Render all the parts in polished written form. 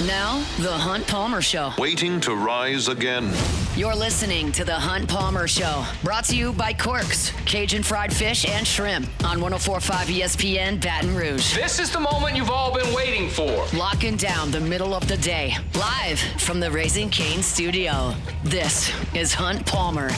Now, The Hunt Palmer Show. Waiting to rise again. You're listening to The Hunt Palmer Show. Brought to you by Quirks, Cajun fried fish and shrimp on 104.5 ESPN Baton Rouge. This is the moment you've all been waiting for. Locking down the middle of the day. Live from the Raising Cane studio. This is Hunt Palmer.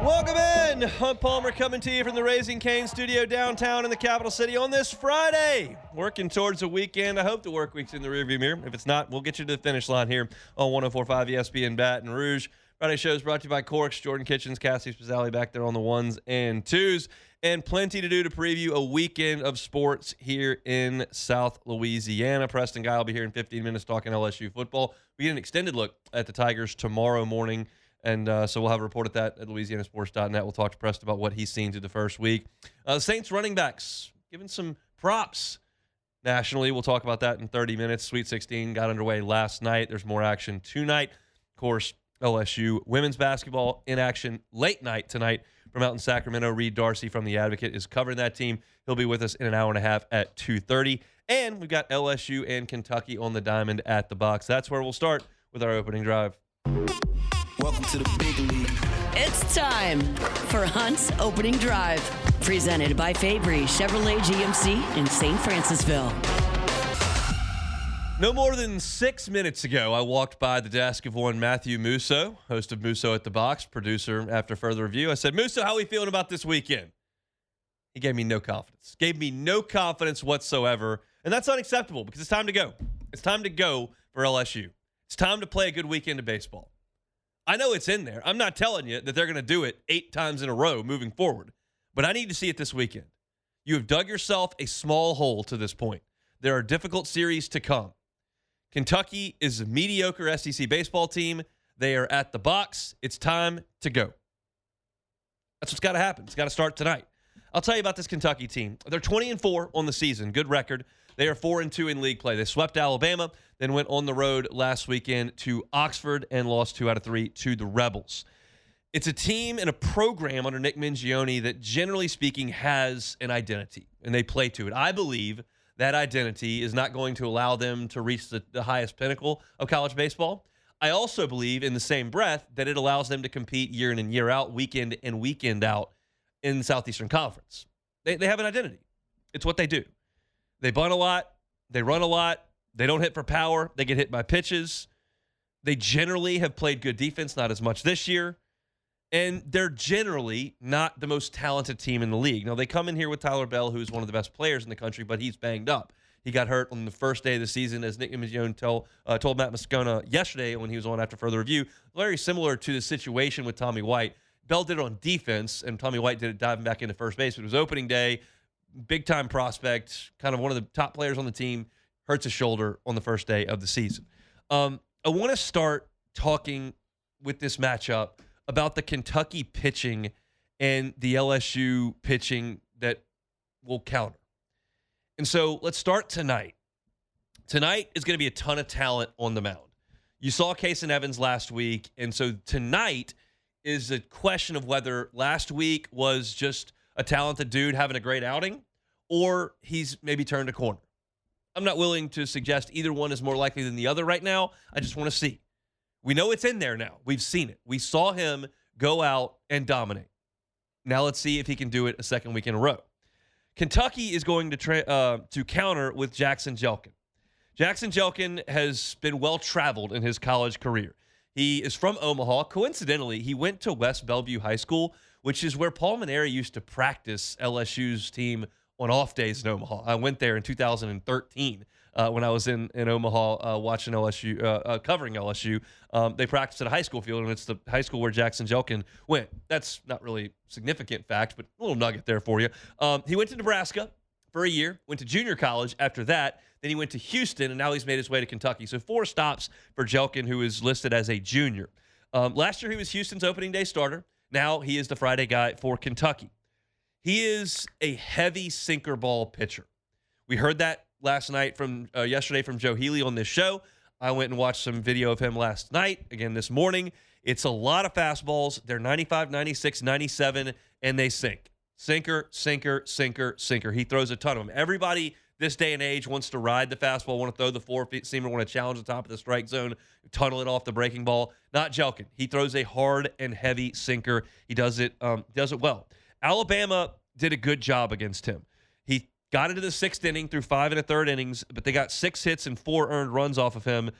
Welcome in. Hunt Palmer coming to you from the Raising Cane studio downtown in the capital city on this Friday. Working towards a weekend. I hope the work week's in the rearview mirror. If it's not, we'll get you to the finish line here on 104.5 ESPN Baton Rouge. Friday show is brought to you by Corks, Jordan Kitchens, Cassie Spazzali back there on the ones and twos. And plenty to do to preview a weekend of sports here in South Louisiana. Preston Guy will be here in 15 minutes talking LSU football. We get an extended look at the Tigers tomorrow morning. And so we'll have a report at that at LouisianaSports.net. We'll talk to Preston about what he's seen through the first week. The Saints running backs given some props nationally. We'll talk about that in 30 minutes. Sweet 16 got underway last night. There's more action tonight. Of course, LSU women's basketball in action late night tonight from out in Sacramento. Reed Darcy from The Advocate is covering that team. He'll be with us in an hour and a half at 2:30. And we've got LSU and Kentucky on the diamond at the box. That's where we'll start with our opening drive. Welcome to the big league. It's time for Hunt's Opening Drive. Presented by Fabry Chevrolet GMC in St. Francisville. No more than 6 minutes ago, I walked by the desk of one Matthew Musso, host of Musso at the Box, producer after further review. I said, Musso, how are we feeling about this weekend? He gave me no confidence. Gave me no confidence whatsoever. And that's unacceptable because it's time to go. It's time to go for LSU. It's time to play a good weekend of baseball. I know it's in there. I'm not telling you that they're going to do it 8 times in a row moving forward. But I need to see it this weekend. You have dug yourself a small hole to this point. There are difficult series to come. Kentucky is a mediocre SEC baseball team. They are at the box. It's time to go. That's what's got to happen. It's got to start tonight. I'll tell you about this Kentucky team. They're 20-4 on the season. Good record. They are 4-2 in league play. They swept Alabama, then went on the road last weekend to Oxford and lost 2 out of 3 to the Rebels. It's a team and a program under Nick Mingione that, generally speaking, has an identity, and they play to it. I believe that identity is not going to allow them to reach the highest pinnacle of college baseball. I also believe, in the same breath, that it allows them to compete year in and year out, weekend in, weekend out in the Southeastern Conference. They have an identity. It's what they do. They bunt a lot. They run a lot. They don't hit for power. They get hit by pitches. They generally have played good defense, not as much this year. And they're generally not the most talented team in the league. Now, they come in here with Tyler Bell, who is one of the best players in the country, but he's banged up. He got hurt on the first day of the season, as Nick Mingione told Matt Moscona yesterday when he was on after further review. Very similar to the situation with Tommy White. Bell did it on defense, and Tommy White did it diving back into first base. But it was opening day. Big-time prospect, kind of one of the top players on the team, hurts his shoulder on the first day of the season. I want to start talking with this matchup about the Kentucky pitching and the LSU pitching that will counter. And so let's start tonight. Tonight is going to be a ton of talent on the mound. You saw Kason Evans last week, and so tonight is a question of whether last week was just a talented dude having a great outing, or he's maybe turned a corner. I'm not willing to suggest either one is more likely than the other right now. I just want to see. We know it's in there now. We've seen it. We saw him go out and dominate. Now let's see if he can do it a second week in a row. Kentucky is going to counter with Jackson Jelkin. Jackson Jelkin has been well-traveled in his college career. He is from Omaha. Coincidentally, he went to West Bellevue High School, which is where Paul Maneri used to practice LSU's team on off days in Omaha. I went there in 2013 when I was in Omaha watching LSU, covering LSU. They practiced at a high school field, and it's the high school where Jackson Jelkin went. That's not really significant fact, but a little nugget there for you. He went to Nebraska for a year, went to junior college after that. Then he went to Houston, and now he's made his way to Kentucky. So 4 stops for Jelkin, who is listed as a junior. Last year, he was Houston's opening day starter. Now he is the Friday guy for Kentucky. He is a heavy sinker ball pitcher. We heard that yesterday from Joe Healy on this show. I went and watched some video of him last night, again this morning. It's a lot of fastballs. They're 95, 96, 97, and they sink. Sinker, sinker, sinker, sinker. He throws a ton of them. Everybody this day and age wants to ride the fastball, want to throw the four-seamer, want to challenge the top of the strike zone, tunnel it off the breaking ball. Not Jelkin. He throws a hard and heavy sinker. He does it well. Alabama did a good job against him. He got into the 6th inning through 5 1/3 innings, but they got 6 hits and 4 earned runs off of him,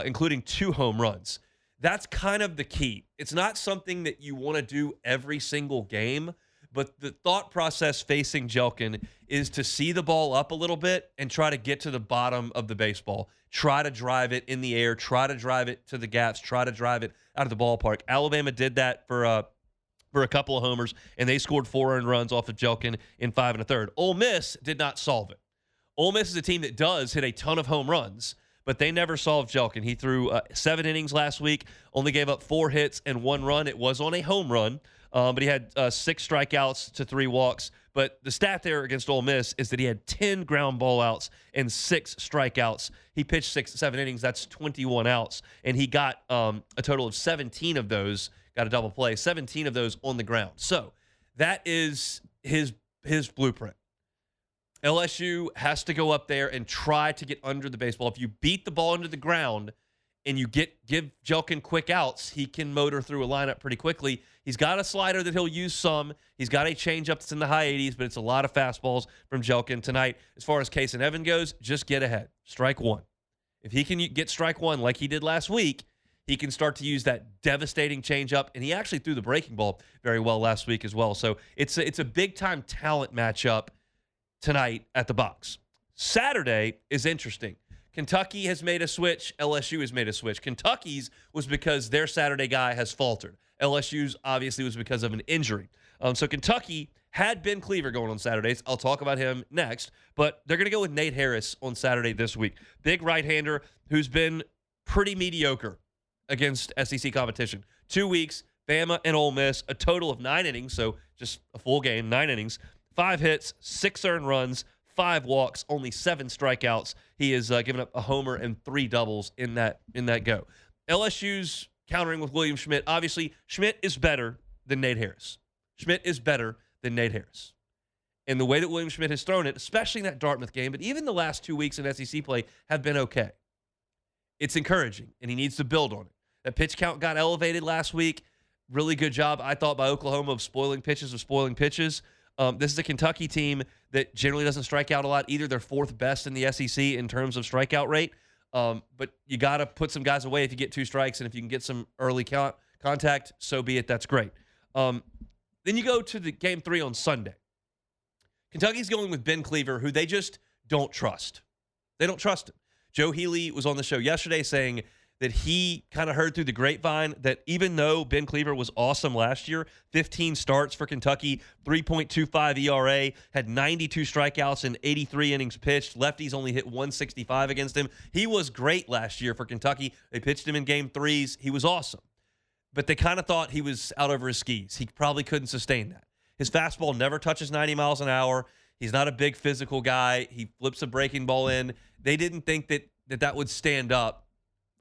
including 2 home runs. That's kind of the key. It's not something that you want to do every single game, but the thought process facing Jelkin is to see the ball up a little bit and try to get to the bottom of the baseball. Try to drive it in the air. Try to drive it to the gaps. Try to drive it out of the ballpark. Alabama did that for a couple of homers, and they scored 4 earned runs off of Jelkin in 5 1/3. Ole Miss did not solve it. Ole Miss is a team that does hit a ton of home runs, but they never solved Jelkin. He threw 7 innings last week, only gave up 4 hits and 1 run. It was on a home run, but he had 6 strikeouts to 3 walks. But the stat there against Ole Miss is that he had 10 ground ball outs and 6 strikeouts. He pitched 7 innings. That's 21 outs. And he got a total of 17 of those, got a double play, 17 of those on the ground. So that is his blueprint. LSU has to go up there and try to get under the baseball. If you beat the ball into the ground and you give Jelkin quick outs, he can motor through a lineup pretty quickly. He's got a slider that he'll use some. He's got a changeup that's in the high 80s, but it's a lot of fastballs from Jelkin tonight. As far as Case and Evan goes, just get ahead. Strike 1. If he can get strike 1 like he did last week, he can start to use that devastating changeup, and he actually threw the breaking ball very well last week as well. So it's a big-time talent matchup tonight at the box. Saturday is interesting. Kentucky has made a switch. LSU has made a switch. Kentucky's was because their Saturday guy has faltered. LSU's obviously was because of an injury. So Kentucky had Ben Cleaver going on Saturdays. I'll talk about him next. But they're going to go with Nate Harris on Saturday this week. Big right-hander who's been pretty mediocre against SEC competition. 2 weeks, Bama and Ole Miss, a total of 9 innings, so just a full game, 9 innings, 5 hits, 6 earned runs, 5 walks, only 7 strikeouts. He has given up a homer and 3 doubles in that go. LSU's countering with William Schmidt. Obviously, Schmidt is better than Nate Harris. Schmidt is better than Nate Harris. And the way that William Schmidt has thrown it, especially in that Dartmouth game, but even the last 2 weeks in SEC play have been okay. It's encouraging, and he needs to build on it. That pitch count got elevated last week. Really good job, I thought, by Oklahoma of spoiling pitches. This is a Kentucky team that generally doesn't strike out a lot either. They're 4th best in the SEC in terms of strikeout rate. But you got to put some guys away if you get 2 strikes, and if you can get some early contact, so be it. That's great. Then you go to the game 3 on Sunday. Kentucky's going with Ben Cleaver, who they just don't trust. They don't trust him. Joe Healy was on the show yesterday saying that he kind of heard through the grapevine that even though Ben Cleaver was awesome last year, 15 starts for Kentucky, 3.25 ERA, had 92 strikeouts and 83 innings pitched. Lefties only hit 165 against him. He was great last year for Kentucky. They pitched him in game 3s. He was awesome. But they kind of thought he was out over his skis. He probably couldn't sustain that. His fastball never touches 90 miles an hour. He's not a big physical guy. He flips a breaking ball in. They didn't think that would stand up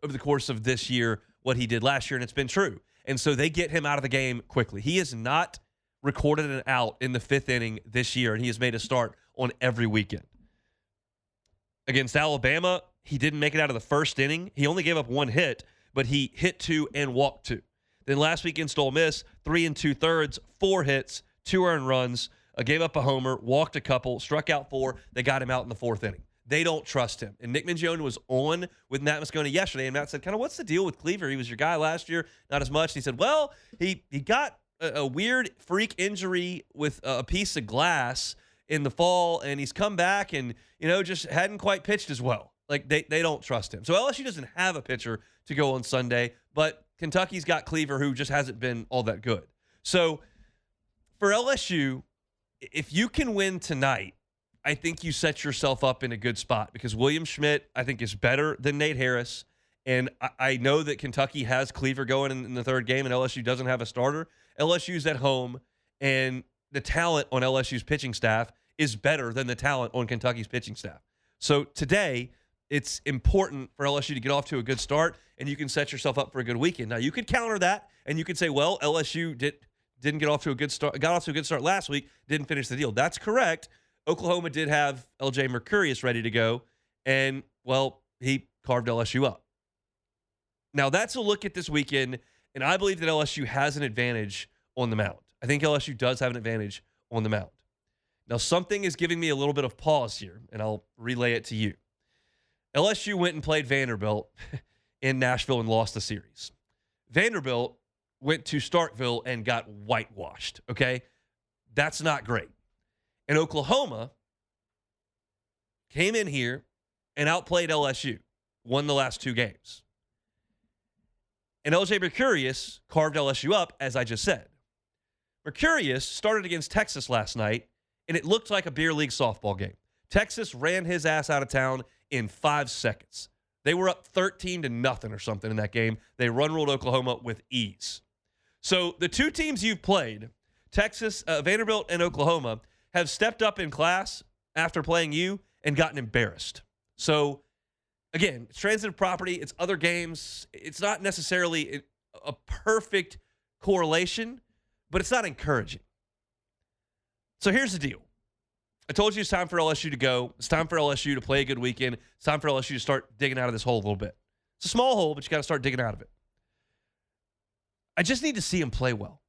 over the course of this year, what he did last year, and it's been true. And so they get him out of the game quickly. He has not recorded an out in the 5th inning this year, and he has made a start on every weekend. Against Alabama, he didn't make it out of the 1st inning. He only gave up 1 hit, but he hit 2 and walked 2. Then last week against Ole Miss, 3 2/3, 4 hits, 2 earned runs, gave up a homer, walked a couple, struck out 4. They got him out in the 4th inning. They don't trust him. And Nick Mingione was on with Matt Moscona yesterday, and Matt said, kind of, what's the deal with Cleaver? He was your guy last year, not as much. And he said, well, he got a weird freak injury with a piece of glass in the fall, and he's come back and, just hadn't quite pitched as well. Like, they don't trust him. So LSU doesn't have a pitcher to go on Sunday, but Kentucky's got Cleaver, who just hasn't been all that good. So for LSU, if you can win tonight, I think you set yourself up in a good spot because William Schmidt, I think, is better than Nate Harris. And I know that Kentucky has Cleaver going in the 3rd game and LSU doesn't have a starter. LSU's at home, and the talent on LSU's pitching staff is better than the talent on Kentucky's pitching staff. So today, it's important for LSU to get off to a good start, and you can set yourself up for a good weekend. Now, you could counter that, and you could say, well, LSU didn't get off to a good start. Got off to a good start last week. Didn't finish the deal. That's correct. Oklahoma did have LJ Mercurius ready to go, and well, he carved LSU up. Now that's a look at this weekend, and I believe that LSU has an advantage on the mound. I think LSU does have an advantage on the mound. Now something is giving me a little bit of pause here, and I'll relay it to you. LSU went and played Vanderbilt in Nashville and lost the series. Vanderbilt went to Starkville and got whitewashed, okay? That's not great. And Oklahoma came in here and outplayed LSU, won the last 2 games. And LJ Mercurius carved LSU up, as I just said. Mercurius started against Texas last night, and it looked like a beer league softball game. Texas ran his ass out of town in 5 seconds. They were up 13-0 or something in that game. They run-ruled Oklahoma with ease. So the 2 teams you've played, Texas, Vanderbilt and Oklahoma, have stepped up in class after playing you and gotten embarrassed. So, again, it's transitive property. It's other games. It's not necessarily a perfect correlation, but it's not encouraging. So here's the deal. I told you it's time for LSU to go. It's time for LSU to play a good weekend. It's time for LSU to start digging out of this hole a little bit. It's a small hole, but you got to start digging out of it. I just need to see them play well.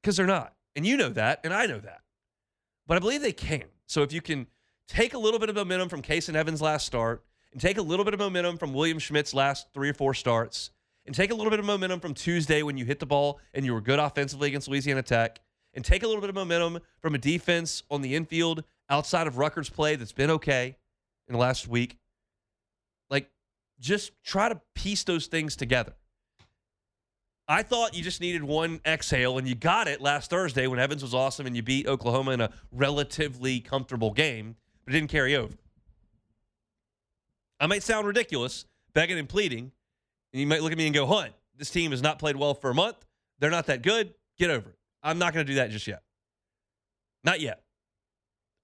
Because they're not. And you know that, and I know that. But I believe they can. So if you can take a little bit of momentum from Case and Evans' last start, and take a little bit of momentum from William Schmidt's last 3 or 4 starts, and take a little bit of momentum from Tuesday when you hit the ball and you were good offensively against Louisiana Tech, and take a little bit of momentum from a defense on the infield outside of Rutgers play that's been okay in the last week, like, just try to piece those things together. I thought you just needed one exhale, and you got it last Thursday when Evans was awesome and you beat Oklahoma in a relatively comfortable game, but it didn't carry over. I might sound ridiculous, begging and pleading, and you might look at me and go, Hunt, this team has not played well for a month. They're not that good. Get over it. I'm not going to do that just yet. Not yet.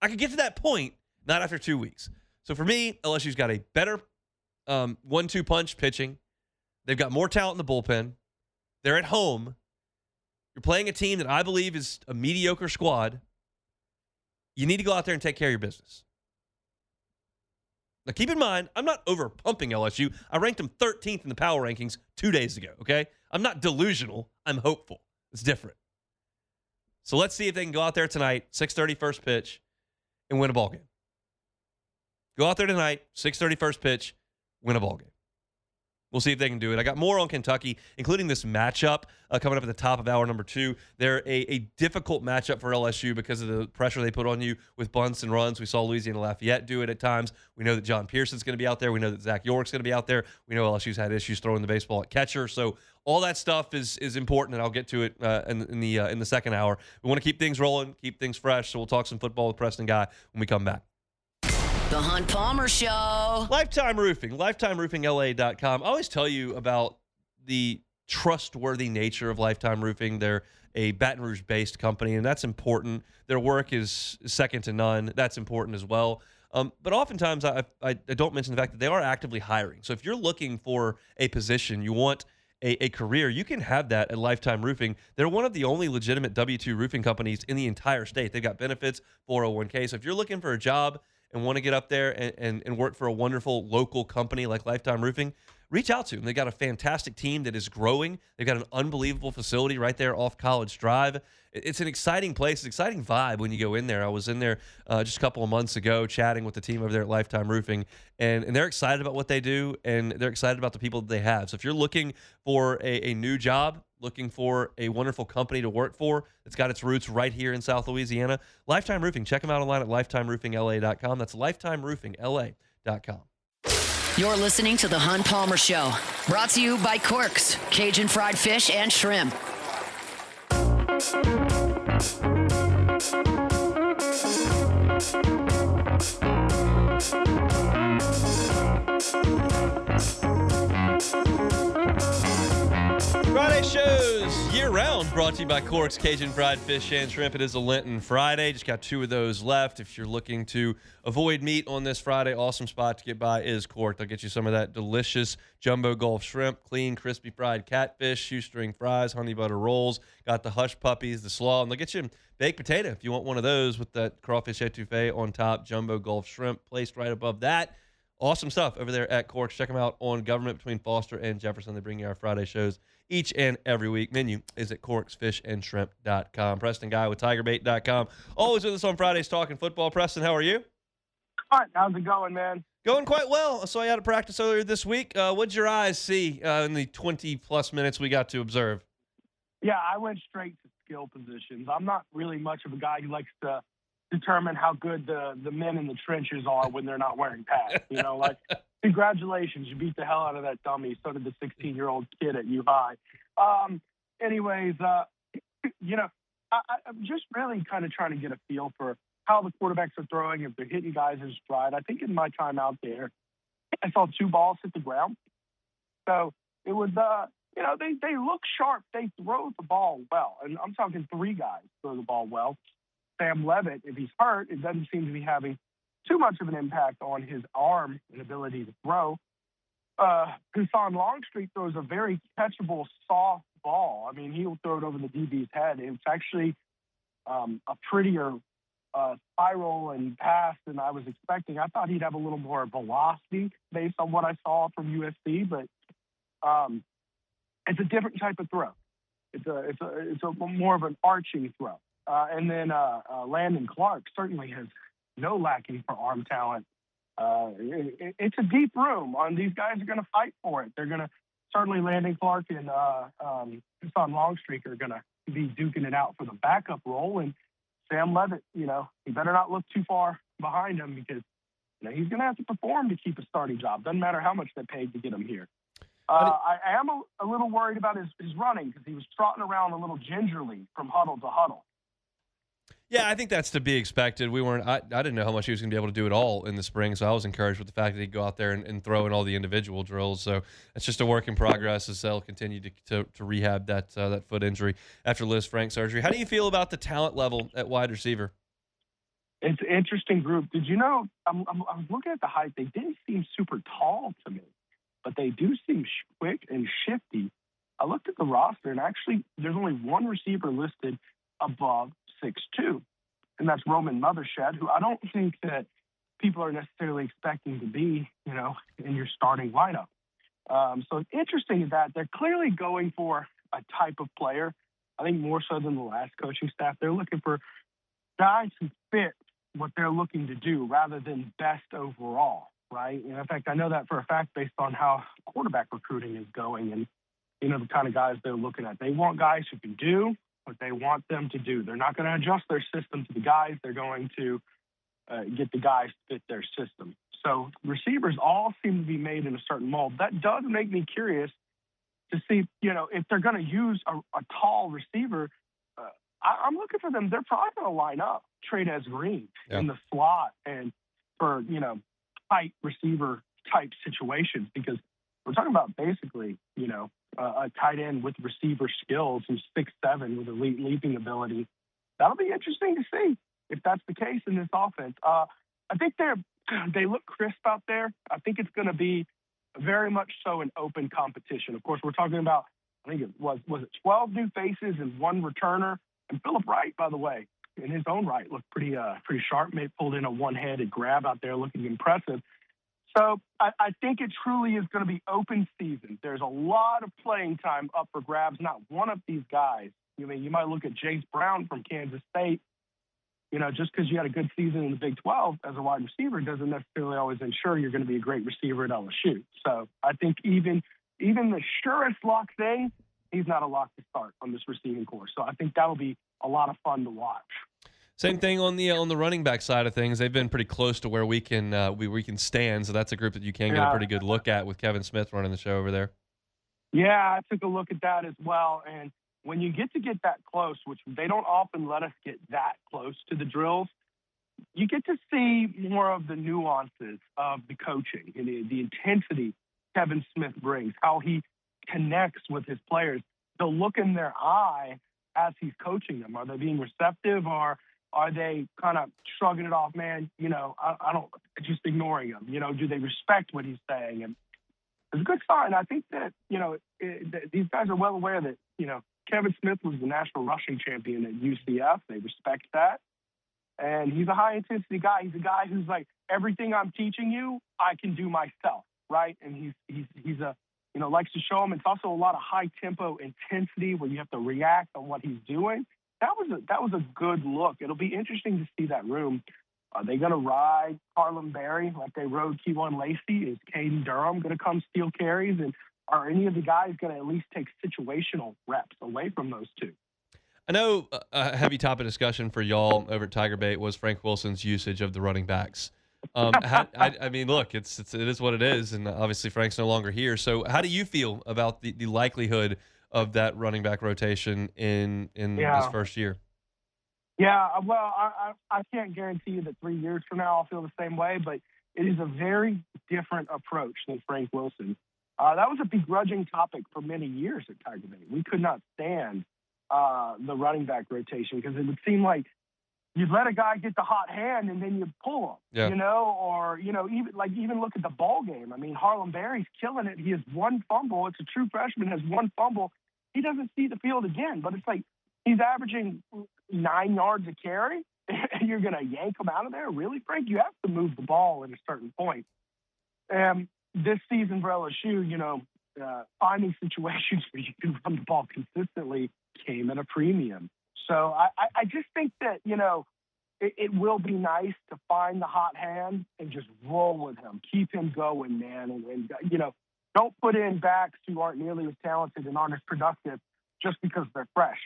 I could get to that point, not after 2 weeks. So for me, LSU's got a better 1-2 punch pitching. They've got more talent in the bullpen. They're at home. You're playing a team that I believe is a mediocre squad. You need to go out there and take care of your business. Now, keep in mind, I'm not over pumping LSU. I ranked them 13th in the power rankings 2 days ago, okay? I'm not delusional. I'm hopeful. It's different. So let's see if they can go out there tonight, 6:30 first pitch, and win a ball game. Go out there tonight, 6:30 first pitch, win a ball game. We'll see if they can do it. I got more on Kentucky, including this matchup coming up at the top of hour number 2. They're a difficult matchup for LSU because of the pressure they put on you with bunts and runs. We saw Louisiana Lafayette do it at times. We know that John Pearson's going to be out there. We know that Zach York's going to be out there. We know LSU's had issues throwing the baseball at catcher. So all that stuff is important, and I'll get to it in the second hour. We want to keep things rolling, keep things fresh, so we'll talk some football with Preston Guy when we come back. The Hunt Palmer Show. Lifetime Roofing, lifetimeroofingla.com. I always tell you about the trustworthy nature of Lifetime Roofing. They're a Baton Rouge-based company, and that's important. Their work is second to none. That's important as well. But oftentimes, I don't mention the fact that they are actively hiring. So if you're looking for a position, you want a career, you can have that at Lifetime Roofing. They're one of the only legitimate W-2 roofing companies in the entire state. They've got benefits, 401k. So if you're looking for a job and want to get up there and work for a wonderful local company like Lifetime Roofing, reach out to them. They've got a fantastic team that is growing. They've got an unbelievable facility right there off College Drive. It's an exciting place, an exciting vibe when you go in there. I was in there just a couple of months ago chatting with the team over there at Lifetime Roofing, and they're excited about what they do, and they're excited about the people that they have. So if you're looking for a new job, looking for a wonderful company to work for that's got its roots right here in South Louisiana, Lifetime Roofing. Check them out online at lifetimeroofingla.com. That's lifetimeroofingla.com. You're listening to The Hunt Palmer Show, brought to you by Corks, Cajun fried fish and shrimp. Friday shows, year year-round, brought to you by Cork's Cajun Fried Fish and Shrimp. It is a Lenten Friday. Just got 2 of those left. If you're looking to avoid meat on this Friday, awesome spot to get by is Cork. They'll get you some of that delicious jumbo Gulf shrimp, clean, crispy fried catfish, shoestring fries, honey butter rolls. Got the hush puppies, the slaw, and they'll get you baked potato if you want one of those with that crawfish etouffee on top, jumbo Gulf shrimp placed right above that. Awesome stuff over there at Cork's. Check them out on Government between Foster and Jefferson. They bring you our Friday shows each and every week. Menu is at corksfishandshrimp.com. Preston Guy with tigerbait.com. Always with us on Fridays talking football. Preston, how are you? All right, how's it going, man? Going quite well. I saw you out of practice earlier this week. What'd your eyes see in the 20-plus minutes we got to observe? Yeah, I went straight to skill positions. I'm not really much of a guy who likes to determine how good the men in the trenches are when they're not wearing pads. You know, like, congratulations, you beat the hell out of that dummy. So did the 16-year-old kid at U High. Anyways, you know, I'm just really kind of trying to get a feel for how the quarterbacks are throwing, if they're hitting guys in stride. I think in my time out there, I saw 2 balls hit the ground. So it was, you know, they look sharp. They throw the ball well. And I'm talking 3 guys throw the ball well. Sam Levitt, if he's hurt, it doesn't seem to be having too much of an impact on his arm and ability to throw. Hassan Longstreet throws a very catchable, soft ball. I mean, he'll throw it over the DB's head. It's actually a prettier spiral and pass than I was expecting. I thought he'd have a little more velocity based on what I saw from USC, but it's a different type of throw. It's a more of an arching throw. And then Landon Clark certainly has no lacking for arm talent. It's a deep room. These guys are going to fight for it. They're going to certainly Landon Clark and Hassan Longstreet are going to be duking it out for the backup role. And Sam Levitt, you know, he better not look too far behind him because you know he's going to have to perform to keep a starting job. Doesn't matter how much they paid to get him here. I am a little worried about his running because he was trotting around a little gingerly from huddle to huddle. Yeah, I think that's to be expected. I didn't know how much he was going to be able to do it all in the spring, so I was encouraged with the fact that he'd go out there and throw in all the individual drills. So it's just a work in progress as they'll continue to rehab that foot injury after Liz Frank surgery. How do you feel about the talent level at wide receiver? It's an interesting group. Did you know, I was looking at the height. They didn't seem super tall to me, but they do seem quick and shifty. I looked at the roster, and actually there's only 1 receiver listed above 6'2", and that's Roman Mothershed, who I don't think that people are necessarily expecting to be, you know, in your starting lineup. So it's interesting that they're clearly going for a type of player. I think more so than the last coaching staff. They're looking for guys who fit what they're looking to do rather than best overall, right? And in fact, I know that for a fact based on how quarterback recruiting is going and, you know, the kind of guys they're looking at. They want guys who can do what they want them to do. They're not going to adjust their system to the guys. They're going to get the guys to fit their system. So receivers all seem to be made in a certain mold. That does make me curious to see, you know, if they're going to use a tall receiver. I'm looking for them. They're probably going to line up Trey-Dez Green in the slot and for, you know, tight receiver type situations because we're talking about basically, you know, a tight end with receiver skills who's 6'7" with elite leaping ability. That'll be interesting to see if that's the case in this offense. I think they look crisp out there. I think it's going to be very much so an open competition. Of course, we're talking about, I think it was it 12 new faces and 1 returner. And Phillip Wright, by the way, in his own right, looked pretty sharp. Maybe pulled in a one-handed grab out there looking impressive. So I think it truly is going to be open season. There's a lot of playing time up for grabs. Not one of these guys. I mean, you might look at Jace Brown from Kansas State. You know, just because you had a good season in the Big 12 as a wide receiver doesn't necessarily always ensure you're going to be a great receiver at LSU. So I think even the surest lock thing, he's not a lock to start on this receiving corps. So I think that'll be a lot of fun to watch. Same thing on the running back side of things. They've been pretty close to where we can stand. So that's a group that you can get a pretty good look at with Kevin Smith running the show over there. Yeah, I took a look at that as well. And when you get that close, which they don't often let us get that close to the drills, you get to see more of the nuances of the coaching and the intensity Kevin Smith brings, how he connects with his players. the look in their eye as he's coaching them. Are they being receptive, or are they kind of shrugging it off? Man, I don't, just ignoring him. Do they respect what he's saying? And it's a good sign. I think that these guys are well aware that Kevin Smith was the national rushing champion at UCF. They respect that. And he's a high-intensity guy. He's a guy who's like, everything I'm teaching you, I can do myself, right? And he's a, likes to show him. It's also a lot of high-tempo intensity where you have to react on what he's doing. That was a good look. It'll be interesting to see that room. Are they going to ride Harlem Berry like they rode Keyone Lacey? Is Caden Durham going to come steal carries? And are any of the guys going to at least take situational reps away from those two? I know a heavy topic of discussion for y'all over at Tiger Bait was Frank Wilson's usage of the running backs. I mean, look, it is what it is, and obviously Frank's no longer here. So how do you feel about the likelihood of that running back rotation in this first year? Yeah, well, I can't guarantee you that 3 years from now I'll feel the same way, but it is a very different approach than Frank Wilson. That was a begrudging topic for many years at Tiger Bait. We could not stand the running back rotation because it would seem like you'd let a guy get the hot hand and then you'd pull him, or even look at the ball game. I mean, Harlem Berry's killing it. He has one fumble. It's a true freshman, has one fumble. He doesn't see the field again, but it's like he's averaging 9 yards a carry. And you're going to yank him out of there? Really, Frank? You have to move the ball at a certain point. This season for LSU, finding situations where you can run the ball consistently came at a premium. So I just think that, it will be nice to find the hot hand and just roll with him. Keep him going, man. And don't put in backs who aren't nearly as talented and aren't as productive just because they're fresh.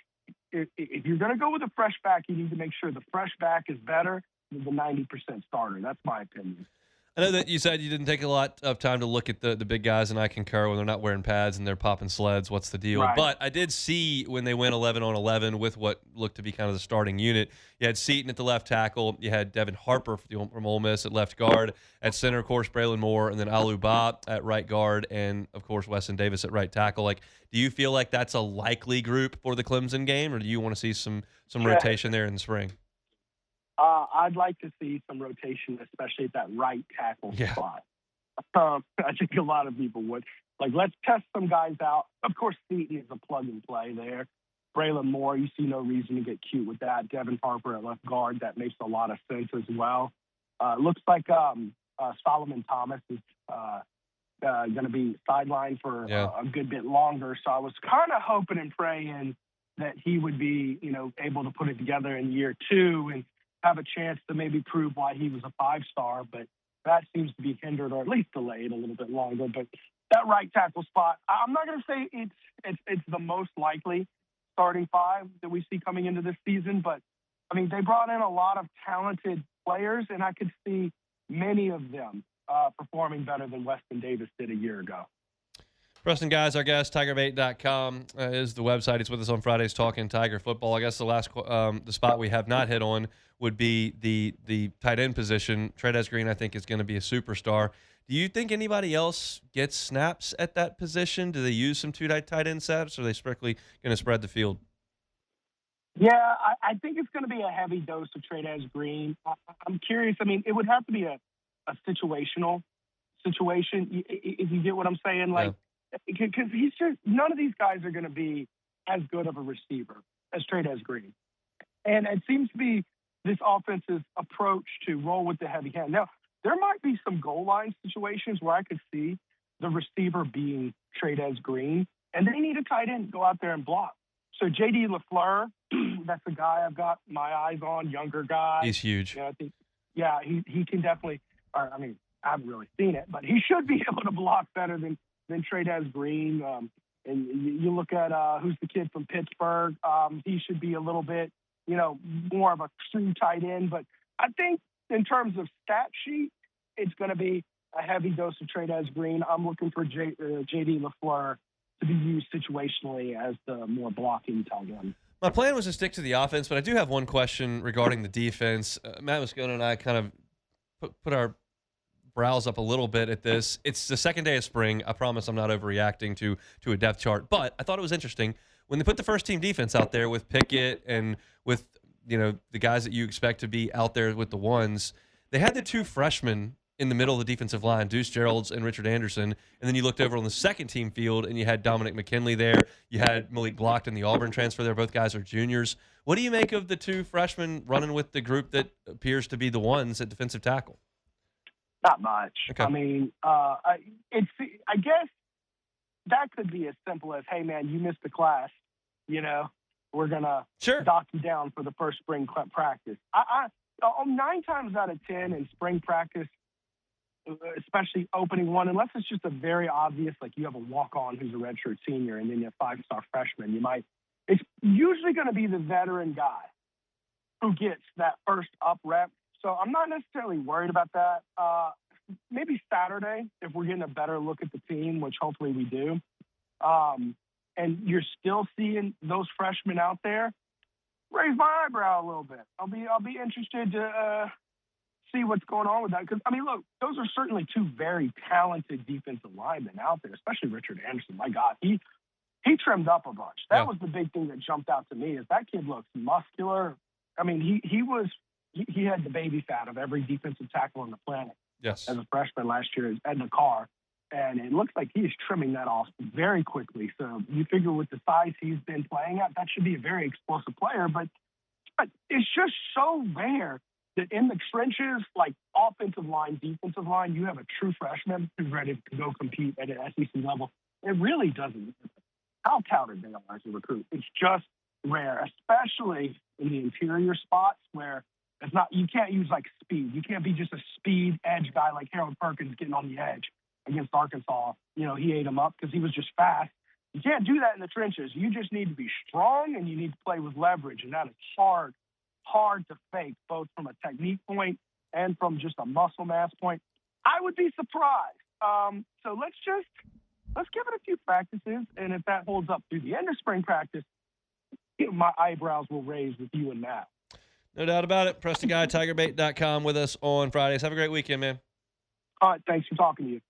If you're going to go with a fresh back, you need to make sure the fresh back is better than the 90% starter. That's my opinion. I know that you said you didn't take a lot of time to look at the big guys, and I concur when they're not wearing pads and they're popping sleds. What's the deal? Right. But I did see when they went 11 on 11 with what looked to be kind of the starting unit. You had Seaton at the left tackle. You had Devin Harper from Ole Miss at left guard. At center, of course, Braylon Moore, and then Alu Ba at right guard, and, of course, Weston Davis at right tackle. Like, do you feel like that's a likely group for the Clemson game, or do you want to see some rotation there in the spring? I'd like to see some rotation, especially at that right tackle spot. I think a lot of people would. Let's test some guys out. Of course, Seaton is a plug-and-play there. Braylon Moore, you see no reason to get cute with that. Devin Harper at left guard, that makes a lot of sense as well. Looks like Solomon Thomas is going to be sidelined for a good bit longer. So I was kind of hoping and praying that he would be, able to put it together in year 2 and have a chance to maybe prove why he was a 5-star, but that seems to be hindered or at least delayed a little bit longer. But that right tackle spot, I'm not going to say it's the most likely starting 5 that we see coming into this season, but I mean, they brought in a lot of talented players, and I could see many of them performing better than Weston Davis did a year ago. Preston, guys, our guest, TigerBait.com is the website. He's with us on Fridays talking Tiger football. I guess the last the spot we have not hit on would be the tight end position. Trez Green, I think, is going to be a superstar. Do you think anybody else gets snaps at that position? Do they use some two tight end sets, or are they strictly going to spread the field? Yeah, I think it's going to be a heavy dose of Trez Green. I'm curious. I mean, it would have to be a situational situation, if you get what I'm saying. Because none of these guys are going to be as good of a receiver as Trez Green. And it seems to be this offense's approach to roll with the heavy hand. Now, there might be some goal line situations where I could see the receiver being Trez Green, and they need a tight end to go out there and block. So J.D. LaFleur, that's a guy I've got my eyes on, younger guy. He's huge. I think, he can definitely – I mean, I haven't really seen it, but he should be able to block better than Trez Green. And you look at who's the kid from Pittsburgh. He should be a little bit, more of a true tight end. But I think in terms of stat sheet, it's going to be a heavy dose of Trez Green. I'm looking for J.D. LaFleur to be used situationally as the more blocking tight end. My plan was to stick to the offense, but I do have one question regarding the defense. Matt Moscona and I kind of put our brows up a little bit at this. It's the second day of spring. I promise I'm not overreacting to a depth chart, but I thought it was interesting. when they put the first team defense out there with Pickett and with, the guys that you expect to be out there with the ones, they had the 2 freshmen in the middle of the defensive line, Deuce Geralds and Richard Anderson. And then you looked over on the second team field and you had Dominic McKinley there. You had Malik Glockton, the Auburn transfer there. Both guys are juniors. What do you make of the 2 freshmen running with the group that appears to be the ones at defensive tackle? Not much. Okay. I mean, I guess that could be as simple as, hey, man, you missed the class. We're going to dock you down for the first spring practice. 9 times out of 10 in spring practice, especially opening one, unless it's just a very obvious, like you have a walk-on who's a redshirt senior and then you have 5-star freshman, it's usually going to be the veteran guy who gets that first up rep. So I'm not necessarily worried about that. Maybe Saturday, if we're getting a better look at the team, which hopefully we do, and you're still seeing those freshmen out there, raise my eyebrow a little bit. I'll be interested to see what's going on with that. Because, look, those are certainly 2 very talented defensive linemen out there, especially Richard Anderson. My God, he trimmed up a bunch. That was the big thing that jumped out to me is that kid looks muscular. He had the baby fat of every defensive tackle on the planet. Yes. As a freshman last year in the car. And it looks like he is trimming that off very quickly. So you figure with the size he's been playing at, that should be a very explosive player. But it's just so rare that in the trenches, like offensive line, defensive line, you have a true freshman who's ready to go compete at an SEC level. It really doesn't. How touted they are as a recruit. It's just rare, especially in the interior spots where it's not. You can't use like speed. You can't be just a speed edge guy like Harold Perkins getting on the edge against Arkansas. He ate him up because he was just fast. You can't do that in the trenches. You just need to be strong and you need to play with leverage, and that is hard to fake, both from a technique point and from just a muscle mass point. I would be surprised. So let's give it a few practices, and if that holds up through the end of spring practice, my eyebrows will raise with you and Matt. No doubt about it. Preston Guy, TigerBait.com with us on Fridays. Have a great weekend, man. All right, thanks for talking to you.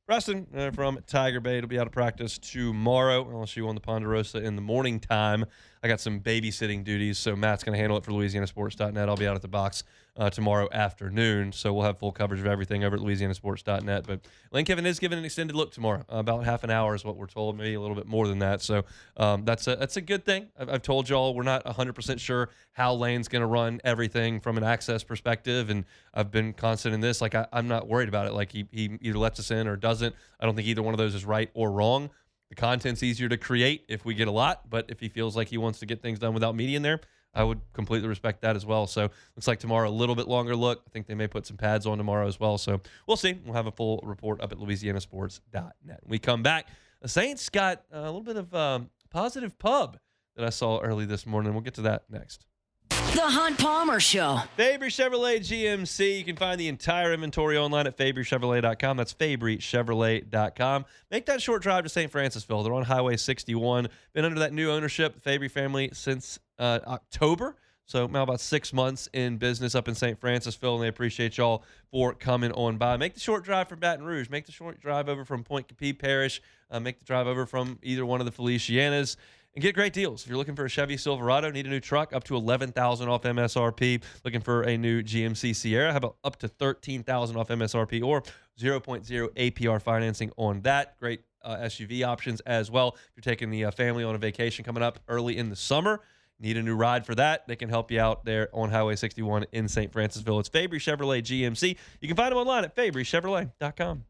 Preston from Tiger Bait will be out of practice tomorrow. LSU on the Ponderosa in the morning time. I got some babysitting duties, so Matt's going to handle it for LouisianaSports.net. I'll be out at the box tomorrow afternoon, so we'll have full coverage of everything over at LouisianaSports.net. But Lane Kiffin is giving an extended look tomorrow. About half an hour is what we're told, maybe a little bit more than that. So that's a good thing. I've told y'all we're not 100% sure how Lane's going to run everything from an access perspective, and I've been constant in this. Like, I'm not worried about it. Like, he either lets us in or doesn't. I don't think either one of those is right or wrong. The content's easier to create if we get a lot, but if he feels like he wants to get things done without media in there, I would completely respect that as well. So looks like tomorrow a little bit longer look. I think they may put some pads on tomorrow as well. So we'll see. We'll have a full report up at LouisianaSports.net. When we come back, the Saints got a little bit of positive pub that I saw early this morning. We'll get to that next. The Hunt Palmer Show. Fabry Chevrolet GMC. You can find the entire inventory online at FabryChevrolet.com. That's FabryChevrolet.com. Make that short drive to St. Francisville. They're on Highway 61. Been under that new ownership, the Fabry family, since October. So now about 6 months in business up in St. Francisville, and they appreciate y'all for coming on by. Make the short drive from Baton Rouge. Make the short drive over from Point Capee Parish. Make the drive over from either one of the Felicianas. And get great deals. If you're looking for a Chevy Silverado, need a new truck, up to $11,000 off MSRP. Looking for a new GMC Sierra, how about up to $13,000 off MSRP or 0.0 APR financing on that. Great SUV options as well. If you're taking the family on a vacation coming up early in the summer, need a new ride for that, they can help you out there on Highway 61 in St. Francisville. It's Fabry Chevrolet GMC. You can find them online at FabryChevrolet.com.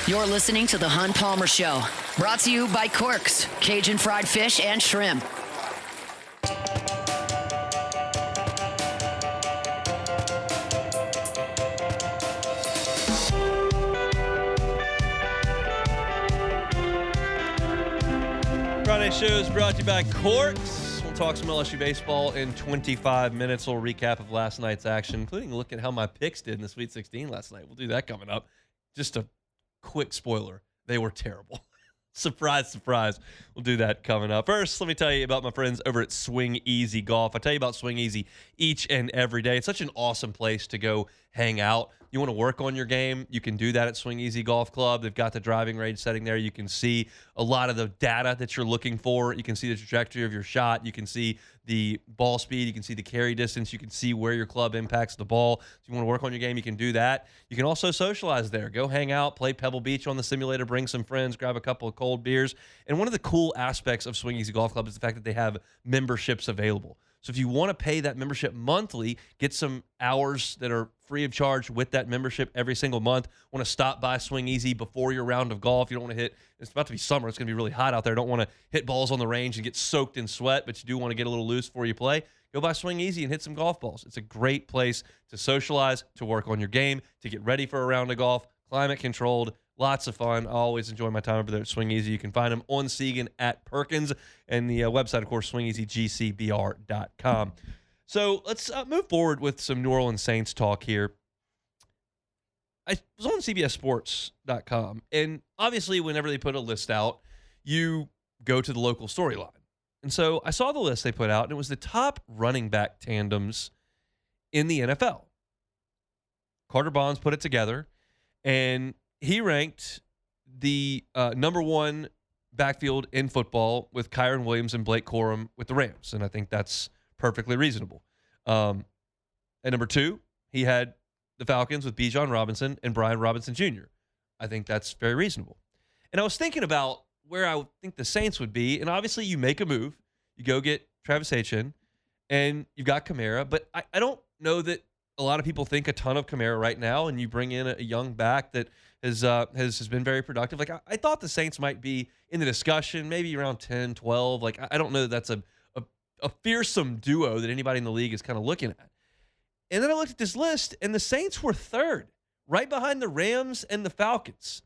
You're listening to The Hunt Palmer Show, brought to you by Quirks, Cajun fried fish and shrimp. Friday show is brought to you by Quirks. We'll talk some LSU baseball in 25 minutes. We'll recap of last night's action, including a look at how my picks did in the Sweet 16 last night. We'll do that coming up. Just a quick spoiler, they were terrible. Surprise, surprise. We'll do that coming up. First, let me tell you about my friends over at Swing Easy Golf. I tell you about Swing Easy each and every day. It's such an awesome place to go hang out. you want to work on your game, you can do that at Swing Easy Golf Club. They've got the driving range setting there. You can see a lot of the data that you're looking for. You can see the trajectory of your shot. You can see the ball speed. You can see the carry distance. You can see where your club impacts the ball. If you want to work on your game, you can do that. You can also socialize there. Go hang out, play Pebble Beach on the simulator, bring some friends, grab a couple of cold beers. And one of the cool aspects of Swing Easy Golf Club is the fact that they have memberships available. So if you want to pay that membership monthly, get some hours that are free of charge with that membership every single month. Want to stop by Swing Easy before your round of golf. You don't want to it's about to be summer. It's going to be really hot out there. Don't want to hit balls on the range and get soaked in sweat, but you do want to get a little loose before you play. Go by Swing Easy and hit some golf balls. It's a great place to socialize, to work on your game, to get ready for a round of golf. Climate controlled. Lots of fun. I always enjoy my time over there at Swing Easy. You can find them on Segan at Perkins, and the website, of course, swingeasygcbr.com. So let's move forward with some New Orleans Saints talk here. I was on CBSSports.com, and obviously whenever they put a list out, you go to the local storyline. And so I saw the list they put out, and it was the top running back tandems in the NFL. Carter Bonds put it together, and he ranked the number one backfield in football with Kyron Williams and Blake Corum with the Rams, and I think that's perfectly reasonable. At number two, he had the Falcons with Bijan Robinson and Brian Robinson Jr. I think that's very reasonable. And I was thinking about where I would think the Saints would be, and obviously you make a move. You go get Travis Etienne, and you've got Kamara, but I don't know that a lot of people think a ton of Kamara right now, and you bring in a young back that has been very productive. Like, I thought the Saints might be in the discussion, maybe around 10, 12. Like, I don't know that that's a fearsome duo that anybody in the league is kind of looking at. And then I looked at this list, and the Saints were third, right behind the Rams and the Falcons.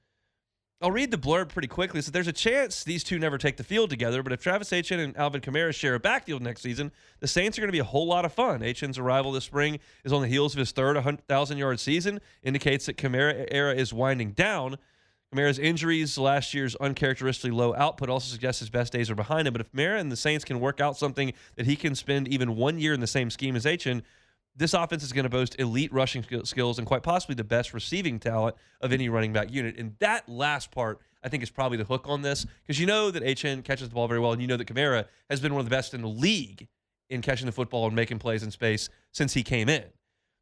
I'll read the blurb pretty quickly. So there's a chance these two never take the field together, but if Travis Etienne and Alvin Kamara share a backfield next season, the Saints are going to be a whole lot of fun. Etienne's arrival this spring is on the heels of his third 100,000-yard season, indicates that Kamara era is winding down. Kamara's injuries, last year's uncharacteristically low output also suggests his best days are behind him, but if Kamara and the Saints can work out something that he can spend even 1 year in the same scheme as Etienne, this offense is going to boast elite rushing skills and quite possibly the best receiving talent of any running back unit. And that last part, I think, is probably the hook on this, because you know that Etienne catches the ball very well, and you know that Kamara has been one of the best in the league in catching the football and making plays in space since he came in.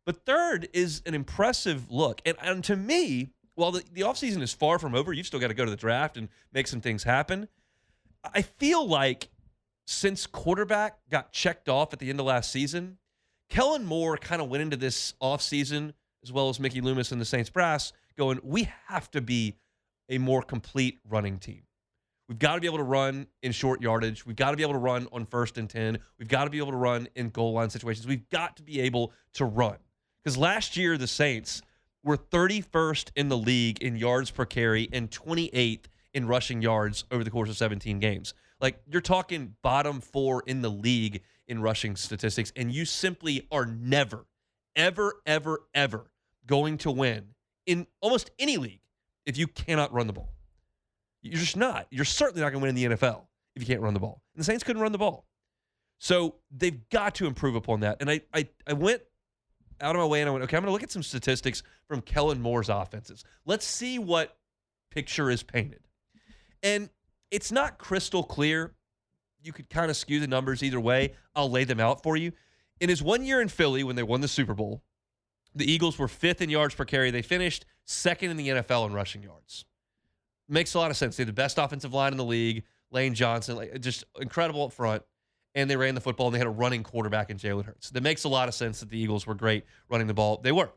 But third is an impressive look. And to me, while the offseason is far from over, you've still got to go to the draft and make some things happen. I feel like since quarterback got checked off at the end of last season, Kellen Moore kind of went into this offseason, as well as Mickey Loomis and the Saints brass, going, we have to be a more complete running team. We've got to be able to run in short yardage. We've got to be able to run on 1st and 10. We've got to be able to run in goal line situations. We've got to be able to run. Because last year, the Saints were 31st in the league in yards per carry and 28th in rushing yards over the course of 17 games. Like, you're talking bottom 4 in the league in rushing statistics, and you simply are never, ever, ever, ever going to win in almost any league if you cannot run the ball. You're just not. You're certainly not going to win in the NFL if you can't run the ball. And the Saints couldn't run the ball. So they've got to improve upon that. And I went out of my way and I went, okay, I'm going to look at some statistics from Kellen Moore's offenses. Let's see what picture is painted. And it's not crystal clear. You could kind of skew the numbers either way. I'll lay them out for you. In his 1 year in Philly, when they won the Super Bowl, the Eagles were 5th in yards per carry. They finished 2nd in the NFL in rushing yards. Makes a lot of sense. They had the best offensive line in the league, Lane Johnson, just incredible up front. And they ran the football, and they had a running quarterback in Jalen Hurts. That makes a lot of sense that the Eagles were great running the ball. They were.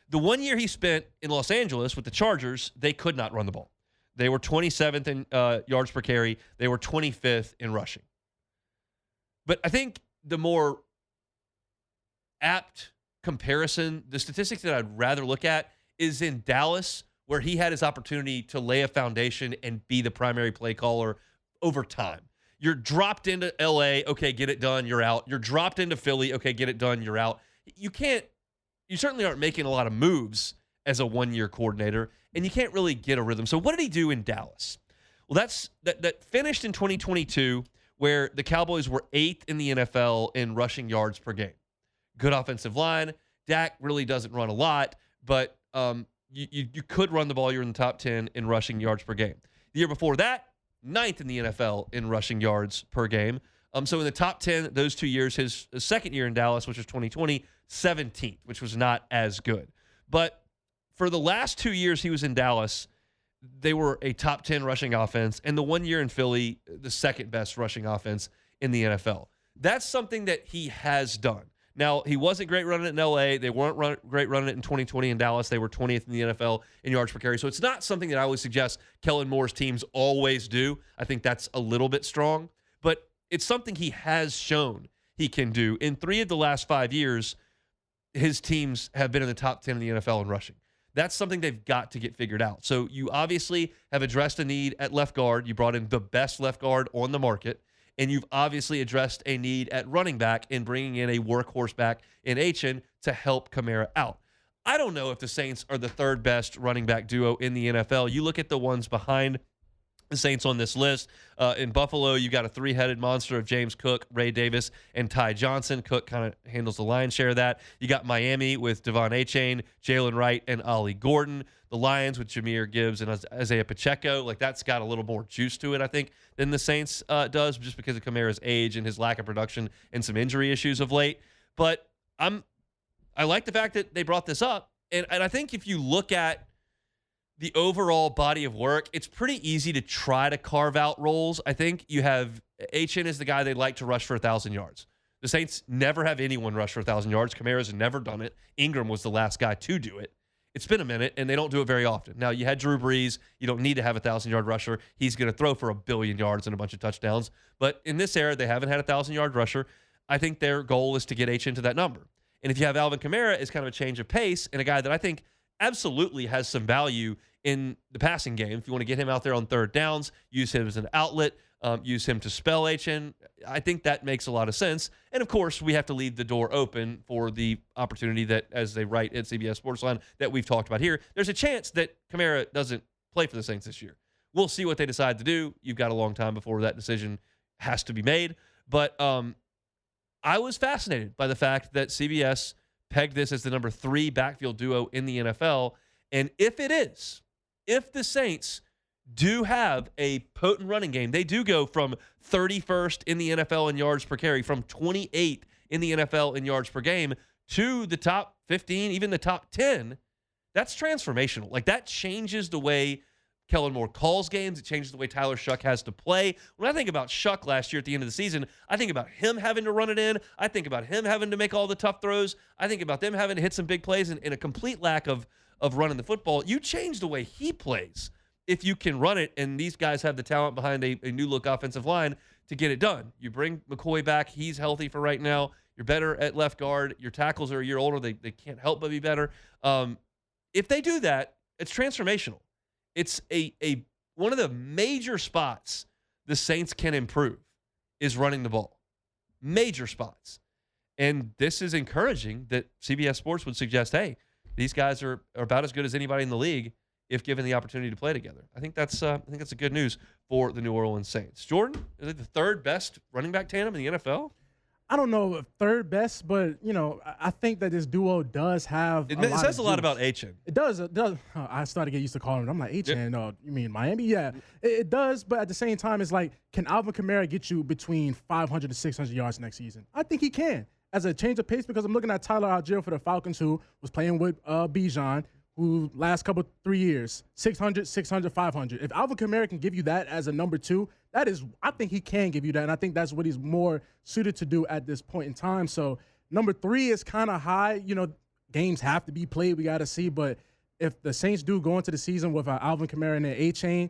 The 1 year he spent in Los Angeles with the Chargers, they could not run the ball. They were 27th in yards per carry. They were 25th in rushing. But I think the more apt comparison, the statistics that I'd rather look at is in Dallas, where he had his opportunity to lay a foundation and be the primary play caller over time. You're dropped into LA, okay, get it done, you're out. You're dropped into Philly, okay, get it done, you're out. You certainly aren't making a lot of moves as a 1 year coordinator, and you can't really get a rhythm. So what did he do in Dallas? Well, that finished in 2022, where the Cowboys were 8th in the NFL in rushing yards per game. Good offensive line. Dak really doesn't run a lot, but you could run the ball. You're in the top 10 in rushing yards per game. The year before that, 9th in the NFL in rushing yards per game. So in the top 10, those 2 years, his second year in Dallas, which was 2020, 17th, which was not as good. But for the last 2 years he was in Dallas, they were a top 10 rushing offense. And the 1 year in Philly, the second best rushing offense in the NFL. That's something that he has done. Now, he wasn't great running it in L.A. They weren't great running it in 2020 in Dallas. They were 20th in the NFL in yards per carry. So it's not something that I would suggest Kellen Moore's teams always do. I think that's a little bit strong. But it's something he has shown he can do. In 3 of the last 5 years, his teams have been in the top 10 in the NFL in rushing. That's something they've got to get figured out. So you obviously have addressed a need at left guard. You brought in the best left guard on the market. And you've obviously addressed a need at running back in bringing in a workhorse back in Achane to help Kamara out. I don't know if the Saints are the third best running back duo in the NFL. You look at the ones behind the Saints on this list. In Buffalo, you got a 3-headed monster of James Cook, Ray Davis, and Ty Johnson. Cook kind of handles the lion's share of that. You got Miami with Devon Achane, Jalen Wright, and Ollie Gordon. The Lions with Jahmyr Gibbs and Isaiah Pacheco. Like, that's got a little more juice to it, I think, than the Saints does, just because of Kamara's age and his lack of production and some injury issues of late. But I like the fact that they brought this up. And I think if you look at the overall body of work, it's pretty easy to try to carve out roles. I think you have Achane is the guy they'd like to rush for 1,000 yards. The Saints never have anyone rush for 1,000 yards. Kamara's never done it. Ingram was the last guy to do it. It's been a minute, and they don't do it very often. Now, you had Drew Brees. You don't need to have a 1,000-yard rusher. He's going to throw for 1 billion yards and a bunch of touchdowns. But in this era, they haven't had a 1,000-yard rusher. I think their goal is to get Achane to that number. And if you have Alvin Kamara as kind of a change of pace and a guy that I think absolutely has some value in the passing game, if you want to get him out there on third downs, use him as an outlet, use him to spell Achane, I think that makes a lot of sense. And, of course, we have to leave the door open for the opportunity that, as they write at CBS Sportsline, that we've talked about here, there's a chance that Kamara doesn't play for the Saints this year. We'll see what they decide to do. You've got a long time before that decision has to be made. But I was fascinated by the fact that CBS pegged this as the number 3 backfield duo in the NFL. And if it is, if the Saints do have a potent running game, they do go from 31st in the NFL in yards per carry, from 28th in the NFL in yards per game to the top 15, even the top 10, that's transformational. Like, that changes the way Kellen Moore calls games. It changes the way Tyler Shuck has to play. When I think about Shuck last year at the end of the season, I think about him having to run it in. I think about him having to make all the tough throws. I think about them having to hit some big plays and a complete lack of running the football. You change the way he plays if you can run it, and these guys have the talent behind a new-look offensive line to get it done. You bring McCoy back. He's healthy for right now. You're better at left guard. Your tackles are a year older. They can't help but be better. If they do that, it's transformational. It's a one of the major spots the Saints can improve is running the ball. Major spots. And this is encouraging that CBS Sports would suggest, hey, these guys are about as good as anybody in the league if given the opportunity to play together. I think that's a good news for the New Orleans Saints. Jordan, is it the third best running back tandem in the NFL? I don't know if third best, but, I think that this duo does have It says a lot about Achane. It does. I started to get used to calling him. I'm like, Achane, no, you mean Miami? Yeah, it does. But at the same time, it's like, can Alvin Kamara get you between 500 to 600 yards next season? I think he can. As a change of pace, because I'm looking at Tyler Algier for the Falcons, who was playing with Bijan, who last 3 years, 600, 600, 500. If Alvin Kamara can give you that as a number 2, I think he can give you that, and I think that's what he's more suited to do at this point in time. So number 3 is kind of high. Games have to be played. We got to see. But if the Saints do go into the season with Alvin Kamara and Achane,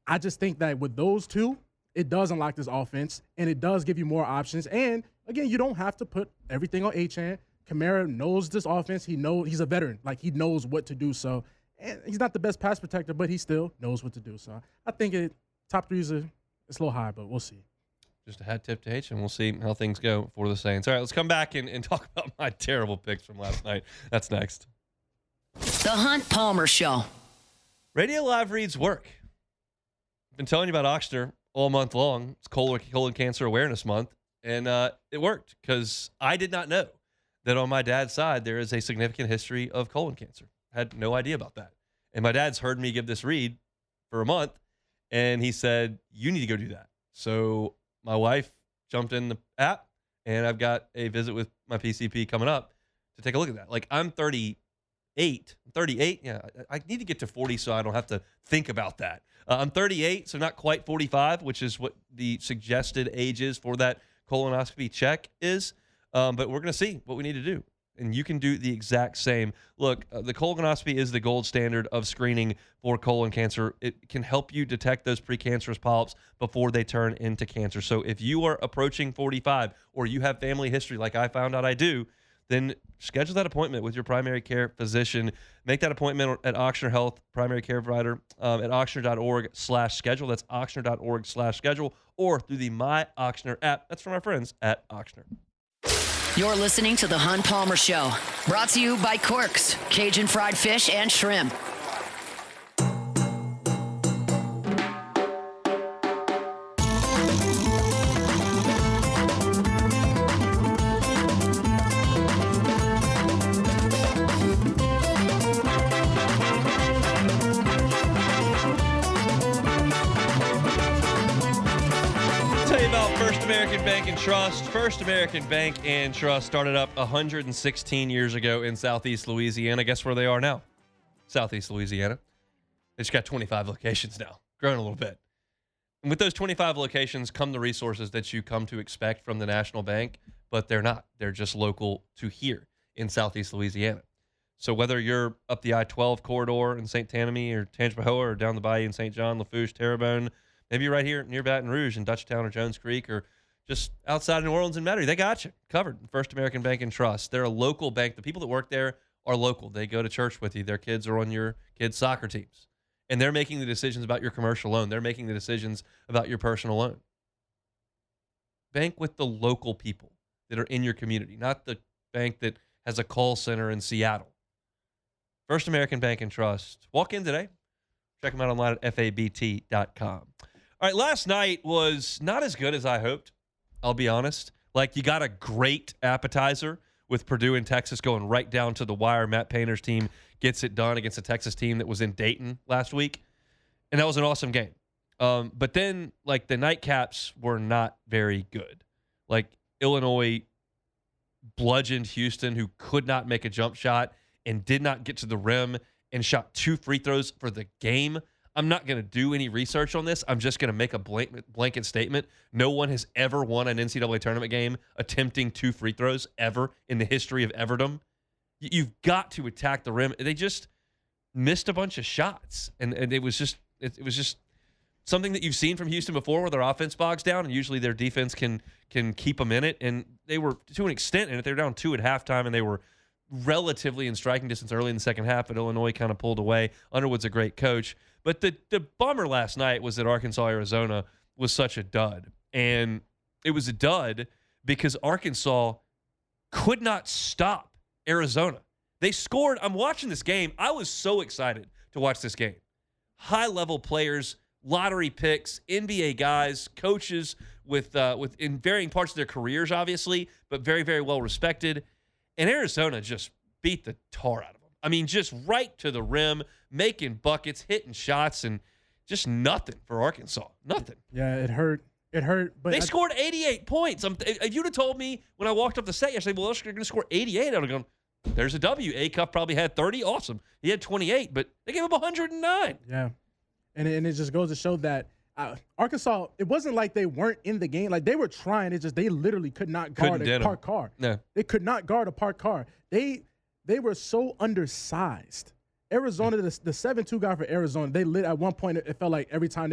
I just think that with those two, it does unlock this offense, and it does give you more options. And, again, you don't have to put everything on Achane. Kamara knows this offense. He's a veteran. Like, he knows what to do. So, and he's not the best pass protector, but he still knows what to do. So I think top 3 is it's a little high, but we'll see. Just a hat tip to H, and we'll see how things go for the Saints. All right, let's come back and talk about my terrible picks from last night. That's next. The Hunt Palmer Show. Radio live reads work. I've been telling you about Ochsner all month long. It's colon cancer awareness month, and it worked because I did not know that on my dad's side there is a significant history of colon cancer. had no idea about that. And my dad's heard me give this read for a month, and he said, you need to go do that. So my wife jumped in the app, and I've got a visit with my PCP coming up to take a look at that. Like, I'm 38. Yeah, I need to get to 40 so I don't have to think about that. I'm 38, so not quite 45, which is what the suggested age is for that colonoscopy check is. But we're going to see what we need to do. And you can do the exact same. Look, the colonoscopy is the gold standard of screening for colon cancer. It can help you detect those precancerous polyps before they turn into cancer. So if you are approaching 45 or you have family history like I found out I do, then schedule that appointment with your primary care physician. Make that appointment at Ochsner Health, primary care provider, at ochsner.org/schedule. That's ochsner.org/schedule, or through the My Ochsner app. That's from our friends at Ochsner. You're listening to The Hunt Palmer Show, brought to you by Corks, Cajun fried fish and shrimp. First American Bank and Trust. First American Bank and Trust started up 116 years ago in Southeast Louisiana. Guess where they are now? Southeast Louisiana. They just got 25 locations now, growing a little bit. And with those 25 locations come the resources that you come to expect from the national bank, but they're not. They're just local to here in Southeast Louisiana. So whether you're up the I-12 corridor in St. Tammany or Tangipahoa or down the bayou in St. John, Lafourche, Terrebonne, maybe right here near Baton Rouge in Dutchtown or Jones Creek, or just outside of New Orleans and Metairie, they got you covered. First American Bank and Trust. They're a local bank. The people that work there are local. They go to church with you. Their kids are on your kids' soccer teams. And they're making the decisions about your commercial loan. They're making the decisions about your personal loan. Bank with the local people that are in your community, not the bank that has a call center in Seattle. First American Bank and Trust. Walk in today. Check them out online at fabt.com. All right, last night was not as good as I hoped, I'll be honest. Like, you got a great appetizer with Purdue and Texas going right down to the wire. Matt Painter's team gets it done against a Texas team that was in Dayton last week, and that was an awesome game. But then, like, the nightcaps were not very good. Like, Illinois bludgeoned Houston, who could not make a jump shot and did not get to the rim and shot 2 free throws for the game. I'm not going to do any research on this. I'm just going to make a blanket statement. No one has ever won an NCAA tournament game attempting 2 free throws ever in the history of Everdom. You've got to attack the rim. They just missed a bunch of shots, and it was just something that you've seen from Houston before, where their offense bogs down, and usually their defense can keep them in it. And they were, to an extent, in it. They were down 2 at halftime, and they were relatively in striking distance early in the second half, but Illinois kind of pulled away. Underwood's a great coach. But the bummer last night was that Arkansas-Arizona was such a dud. And it was a dud because Arkansas could not stop Arizona. They scored. I'm watching this game. I was so excited to watch this game. High-level players, lottery picks, NBA guys, coaches with in varying parts of their careers, obviously, but very, very well respected. And Arizona just beat the tar out of them. I mean, just right to the rim, making buckets, hitting shots, and just nothing for Arkansas. Nothing. Yeah, it hurt. It hurt. But they scored 88 points. If you'd have told me when I walked up the set yesterday, well, they're going to score 88, I would have gone, there's a W. A-Cup probably had 30. Awesome. He had 28, but they gave up 109. Yeah. And it just goes to show that Arkansas, it wasn't like they weren't in the game. Like, they were trying. It's just they literally could not guard a parked car. No. They could not guard a parked car. They were so undersized. Arizona, the 7-2 guy for Arizona, they lit at one point. It felt like every time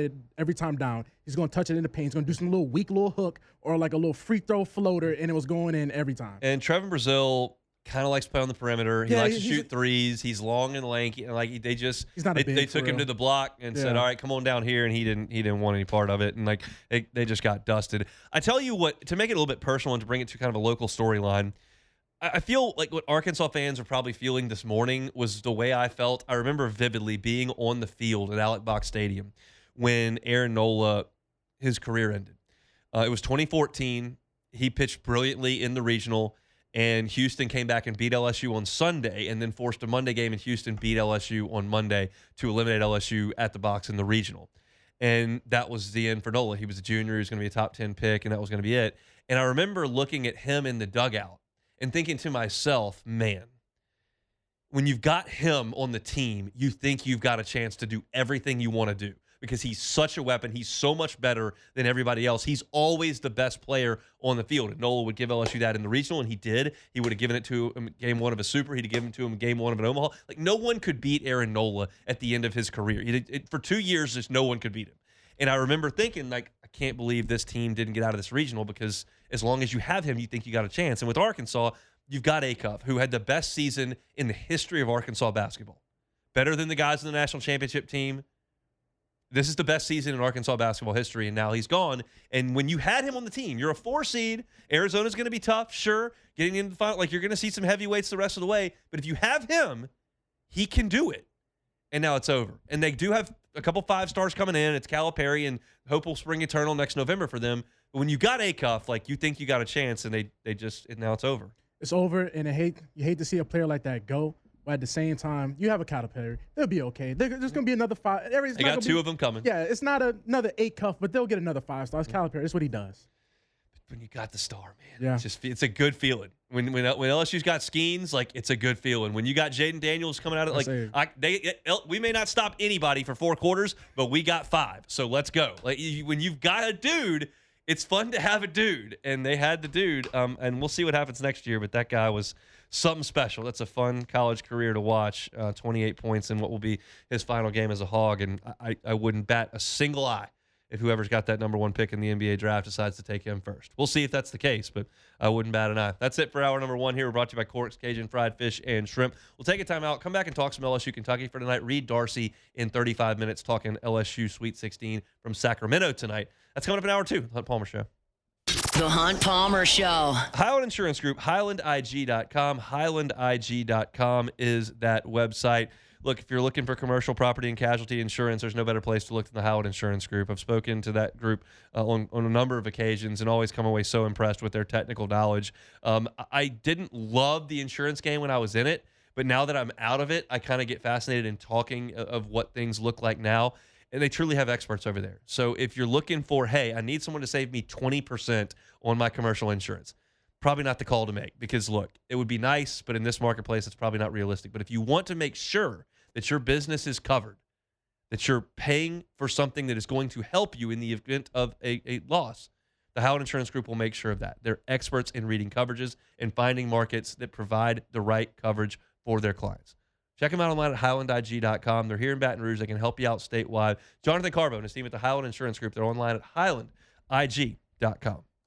down, he's going to touch it in the paint. He's going to do some little weak little hook or like a little free throw floater, and it was going in every time. And Trevin Brazile kind of likes to play on the perimeter. He likes to shoot threes. He's long and lanky, and like they took him to the block and said, "All right, come on down here," and he didn't want any part of it, and like they just got dusted. I tell you what, to make it a little bit personal and to bring it to kind of a local storyline, I feel like what Arkansas fans are probably feeling this morning was the way I felt. I remember vividly being on the field at Alec Box Stadium when Aaron Nola, his career ended. It was 2014. He pitched brilliantly in the regional, and Houston came back and beat LSU on Sunday and then forced a Monday game, and Houston beat LSU on Monday to eliminate LSU at the box in the regional. And that was the end for Nola. He was a junior. He was going to be a top 10 pick, and that was going to be it. And I remember looking at him in the dugout and thinking to myself, man, when you've got him on the team, you think you've got a chance to do everything you want to do because he's such a weapon. He's so much better than everybody else. He's always the best player on the field. And Nola would give LSU that in the regional, and he did. He would have given it to him game one of a Super. He'd have given it to him game one of an Omaha. Like, no one could beat Aaron Nola at the end of his career. For 2 years, just no one could beat him. And I remember thinking, like, I can't believe this team didn't get out of this regional because as long as you have him, you think you got a chance. And with Arkansas, you've got Acuff, who had the best season in the history of Arkansas basketball. Better than the guys in the national championship team. This is the best season in Arkansas basketball history, and now he's gone. And when you had him on the team, you're a 4 seed. Arizona's going to be tough, sure. Getting into the final, like, you're going to see some heavyweights the rest of the way. But if you have him, he can do it. And now it's over. And they do have a couple 5 stars coming in. It's Calipari, and hope will spring eternal next November for them. But when you got Acuff, like, you think you got a chance, and now it's over. It's over, and you hate to see a player like that go. But at the same time, you have a Calipari. They'll be okay. There's going to be another 5. They got 2 of them coming. Yeah, it's not another Acuff, but they'll get another 5 stars. Calipari, that's what he does. When you got the star, man, yeah, it's a good feeling. When LSU's got Skeens, like, it's a good feeling. When you got Jaden Daniels coming out of we may not stop anybody for 4 quarters, but we got 5, so let's go. Like, when you've got a dude, it's fun to have a dude, and they had the dude. And we'll see what happens next year. But that guy was something special. That's a fun college career to watch. 28 points in what will be his final game as a Hog, and I wouldn't bat a single eye if whoever's got that number 1 pick in the NBA draft decides to take him first. We'll see if that's the case, but I wouldn't bat an eye. That's it for hour number 1 here. We're brought to you by Cork's Cajun Fried Fish and Shrimp. We'll take a time out, come back and talk some LSU Kentucky for tonight. Reed Darcy in 35 minutes talking LSU Sweet 16 from Sacramento tonight. That's coming up in hour 2. The Hunt Palmer Show. The Hunt Palmer Show. Highland Insurance Group, HighlandIG.com. HighlandIG.com is that website. Look, if you're looking for commercial property and casualty insurance, there's no better place to look than the Highland Insurance Group. I've spoken to that group on a number of occasions and always come away so impressed with their technical knowledge. I didn't love the insurance game when I was in it, but now that I'm out of it, I kind of get fascinated in talking of what things look like now. And they truly have experts over there. So if you're looking for, hey, I need someone to save me 20% on my commercial insurance, probably not the call to make because, look, it would be nice, but in this marketplace, it's probably not realistic. But if you want to make sure that your business is covered, that you're paying for something that is going to help you in the event of a loss, the Howard Insurance Group will make sure of that. They're experts in reading coverages and finding markets that provide the right coverage for their clients. Check them out online at HighlandIG.com. They're here in Baton Rouge. They can help you out statewide. Jonathan Carbo and his team at the Highland Insurance Group, they're online at HighlandIG.com.